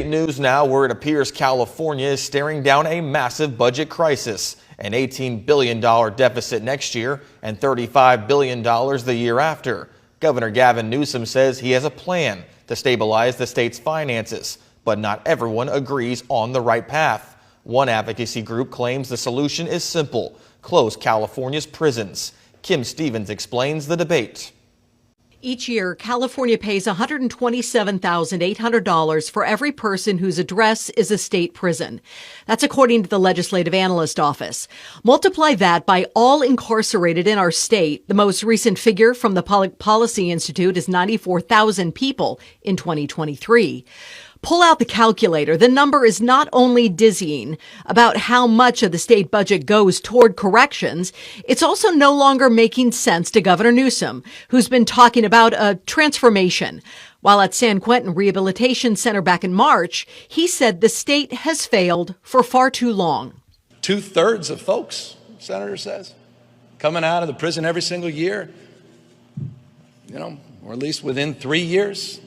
News now, where it appears California is staring down a massive budget crisis, an $18 billion deficit next year and $35 billion the year after. Governor Gavin Newsom says he has a plan to stabilize the state's finances, but not everyone agrees on the right path. One advocacy group claims the solution is simple: close California's prisons. Kim Stevens explains the debate. Each year, California pays $127,800 for every person whose address is a state prison. That's according to the Legislative Analyst Office. Multiply that by all incarcerated in our state. The most recent figure from the Public Policy Institute is 94,000 people in 2023. Pull out the calculator. The number is not only dizzying about how much of the state budget goes toward corrections, it's also no longer making sense to Governor Newsom, who's been talking about a transformation. While at San Quentin Rehabilitation Center back in March, he said the state has failed for far too long. 2/3 of folks, Senator says, coming out of the prison every single year, or at least within 3 years,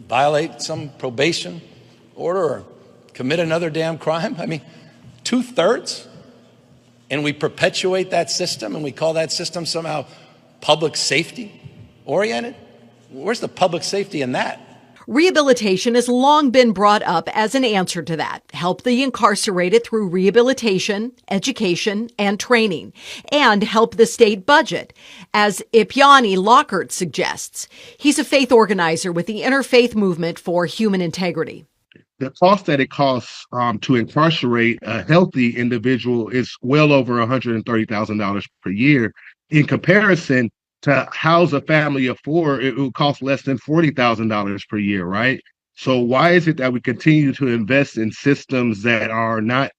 violate some probation order or commit another damn crime. I mean, 2/3, and we perpetuate that system and we call that system somehow public safety oriented. Where's the public safety in that? Rehabilitation has long been brought up as an answer to that. Help the incarcerated through rehabilitation, education, and training, and help the state budget, as Ipiani Lockhart suggests. He's a faith organizer with the Interfaith Movement for Human Integrity. The cost that it costs to incarcerate a healthy individual is well over $130,000 per year. In comparison, to house a family of four, it will cost less than $40,000 per year, right? So why is it that we continue to invest in systems that are not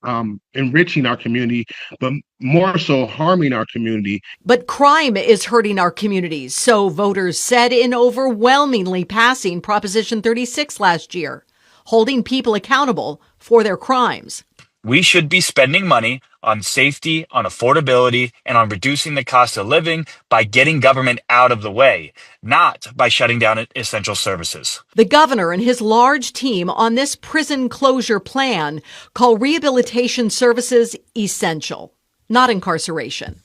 enriching our community, but more so harming our community? But crime is hurting our communities, so voters said in overwhelmingly passing Proposition 36 last year, holding people accountable for their crimes. We should be spending money on safety, on affordability, and on reducing the cost of living by getting government out of the way, not by shutting down essential services. The governor and his large team on this prison closure plan call rehabilitation services essential, not incarceration.